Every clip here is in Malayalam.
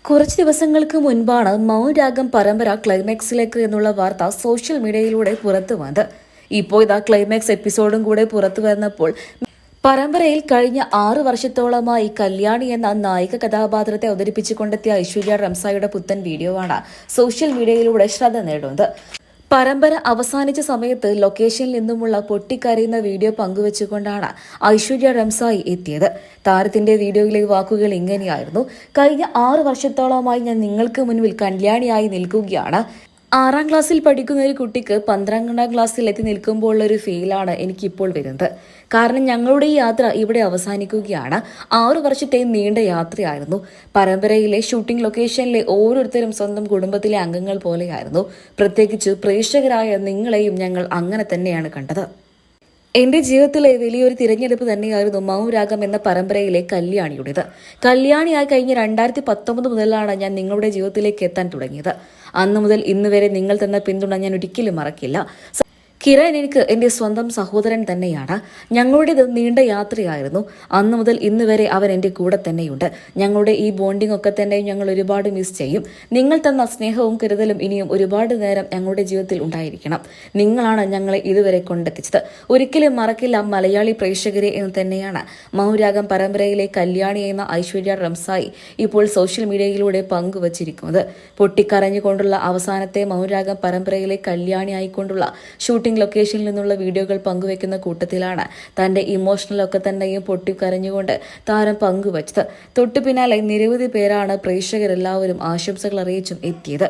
കുറച്ച് ദിവസങ്ങൾക്ക് മുൻപാണ് മൗനരാഗം പരമ്പര ക്ലൈമാക്സിലേക്ക് എന്നുള്ള വാർത്ത സോഷ്യൽ മീഡിയയിലൂടെ പുറത്തു വന്നത്. ഇപ്പോൾ ഇതാ ക്ലൈമാക്സ് എപ്പിസോഡും കൂടെ പുറത്തു വന്നപ്പോൾ പരമ്പരയിൽ കഴിഞ്ഞ 6 വർഷത്തോളമായി കല്യാണി എന്ന നായിക കഥാപാത്രത്തെ അവതരിപ്പിച്ചുകൊണ്ടെത്തിയ ഐശ്വര്യ റംസായിയുടെ പുത്തൻ വീഡിയോ ആണ് സോഷ്യൽ മീഡിയയിലൂടെ ശ്രദ്ധ നേടുന്നത്. പരമ്പര അവസാനിച്ച സമയത്ത് ലൊക്കേഷനിൽ നിന്നുമുള്ള പൊട്ടിക്കരയുന്ന വീഡിയോ പങ്കുവെച്ചുകൊണ്ടാണ് ഐശ്വര്യ റംസായി എത്തിയത്. താരത്തിന്റെ വീഡിയോയിലെ വാക്കുകൾ ഇങ്ങനെയായിരുന്നു: കഴിഞ്ഞ 6 വർഷത്തോളമായി ഞാൻ നിങ്ങൾക്ക് മുൻപിൽ കല്യാണിയായി നിൽക്കുകയാണ്. 6ാം ക്ലാസ്സിൽ പഠിക്കുന്ന ഒരു കുട്ടിക്ക് 12ാം ക്ലാസ്സിൽ എത്തി നിൽക്കുമ്പോൾ ഒരു ഫീലാണ് എനിക്കിപ്പോൾ വരുന്നത്. കാരണം ഞങ്ങളുടെ ഈ യാത്ര ഇവിടെ അവസാനിക്കുകയാണ്. 6 വർഷത്തെ നീണ്ട യാത്രയായിരുന്നു. പരമ്പരയിലെ ഷൂട്ടിംഗ് ലൊക്കേഷനിലെ ഓരോരുത്തരും സ്വന്തം കുടുംബത്തിലെ അംഗങ്ങൾ പോലെയായിരുന്നു. പ്രത്യേകിച്ച് പ്രേക്ഷകരായ നിങ്ങളെയും ഞങ്ങൾ അങ്ങനെ തന്നെയാണ് കണ്ടത്. എന്റെ ജീവിതത്തിലെ വലിയൊരു തിരഞ്ഞെടുപ്പ് തന്നെയായിരുന്നു മൗനരാഗം എന്ന പരമ്പരയിലെ കല്യാണിയുടേത്. കല്യാണിയായി കഴിഞ്ഞ 2019 മുതലാണ് ഞാൻ നിങ്ങളുടെ ജീവിതത്തിലേക്ക് എത്താൻ തുടങ്ങിയത്. അന്നു മുതൽ ഇന്ന് വരെ നിങ്ങൾ തന്ന പിന്തുണ ഞാൻ ഒരിക്കലും മറക്കില്ല. കിരൺ എനിക്ക് എന്റെ സ്വന്തം സഹോദരൻ തന്നെയാണ്. ഞങ്ങളുടേത് നീണ്ട യാത്രയായിരുന്നു. അന്നു മുതൽ ഇന്ന് വരെ അവൻ എന്റെ കൂടെ തന്നെയുണ്ട്. ഞങ്ങളുടെ ഈ ബോണ്ടിംഗ് ഒക്കെ തന്നെ ഞങ്ങൾ ഒരുപാട് മിസ് ചെയ്യും. നിങ്ങൾ തന്ന സ്നേഹവും കരുതലും ഇനിയും ഒരുപാട് നേരം ഞങ്ങളുടെ ജീവിതത്തിൽ ഉണ്ടായിരിക്കണം. നിങ്ങളാണ് ഞങ്ങളെ ഇതുവരെ കൊണ്ടെത്തിച്ചത്. ഒരിക്കലും മറക്കില്ല മലയാളി പ്രേക്ഷകരെ എന്ന് തന്നെയാണ് മൗനരാഗം പരമ്പരയിലെ കല്യാണി എന്ന ഐശ്വര്യ റംസായി ഇപ്പോൾ സോഷ്യൽ മീഡിയയിലൂടെ പങ്കുവച്ചിരിക്കുന്നത്. പൊട്ടിക്കരഞ്ഞുകൊണ്ടുള്ള അവസാനത്തെ മൗനരാഗം പരമ്പരയിലെ കല്യാണി ആയിക്കൊണ്ടുള്ള ഷൂട്ടിംഗ് ലൊക്കേഷനിൽ നിന്നുള്ള വീഡിയോകൾ പങ്കുവെക്കുന്ന കൂട്ടത്തിലാണ് തന്റെ ഇമോഷണലൊക്കെ തന്നെയും പൊട്ടിക്കരഞ്ഞുകൊണ്ട് താരം പങ്കുവച്ചത്. തൊട്ടു പിന്നാലെ നിരവധി പേരാണ് പ്രേക്ഷകരെല്ലാവരും ആശംസകൾ അറിയിച്ചും എത്തിയത്.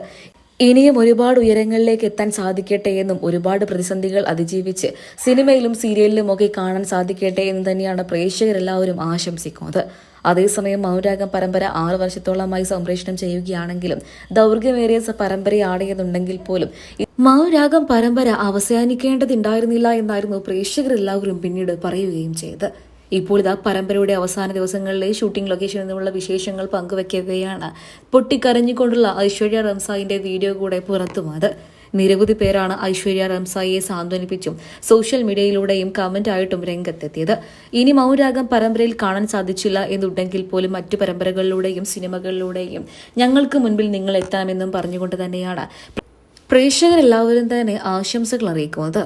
ഇനിയും ഒരുപാട് ഉയരങ്ങളിലേക്ക് എത്താൻ സാധിക്കട്ടെ എന്നും ഒരുപാട് പ്രതിസന്ധികൾ അതിജീവിച്ച് സിനിമയിലും സീരിയലിലും ഒക്കെ കാണാൻ സാധിക്കട്ടെ എന്ന് തന്നെയാണ് പ്രേക്ഷകരെല്ലാവരും ആശംസിക്കുന്നത്. അതേസമയം മൗനരാഗം പരമ്പര 6 വർഷത്തോളമായി സംപ്രേഷണം ചെയ്യുകയാണെങ്കിലും ദൗർഘ്യമേറിയ പരമ്പരയാണ് എന്നുണ്ടെങ്കിൽ പോലും മൗനരാഗം പരമ്പര അവസാനിക്കേണ്ടതുണ്ടായിരുന്നില്ല എന്നായിരുന്നു പ്രേക്ഷകരെല്ലാവരും പിന്നീട് പറയുകയും ചെയ്തത്. ഇപ്പോൾ ഇതാ പരമ്പരയുടെ അവസാന ദിവസങ്ങളിലെ ഷൂട്ടിംഗ് ലൊക്കേഷനിൽ നിന്നുള്ള വിശേഷങ്ങൾ പങ്കുവെക്കവെയാണ് പൊട്ടിക്കരഞ്ഞുകൊണ്ടുള്ള ഐശ്വര്യ റംസായിന്റെ വീഡിയോ കൂടെ പുറത്തുവന്നത്. നിരവധി പേരാണ് ഐശ്വര്യ റംസായിയെ സാന്ത്വനിപ്പിച്ചും സോഷ്യൽ മീഡിയയിലൂടെയും കമന്റായിട്ടും രംഗത്തെത്തിയത്. ഇനി മൗനരാഗം പരമ്പരയിൽ കാണാൻ സാധിച്ചില്ല എന്നുണ്ടെങ്കിൽ പോലും മറ്റു പരമ്പരകളിലൂടെയും സിനിമകളിലൂടെയും ഞങ്ങൾക്ക് മുൻപിൽ നിങ്ങൾ എത്താമെന്നും പറഞ്ഞുകൊണ്ട് തന്നെയാണ് പ്രേക്ഷകരെല്ലാവരും തന്നെ ആശംസകൾ അറിയിക്കുന്നത്.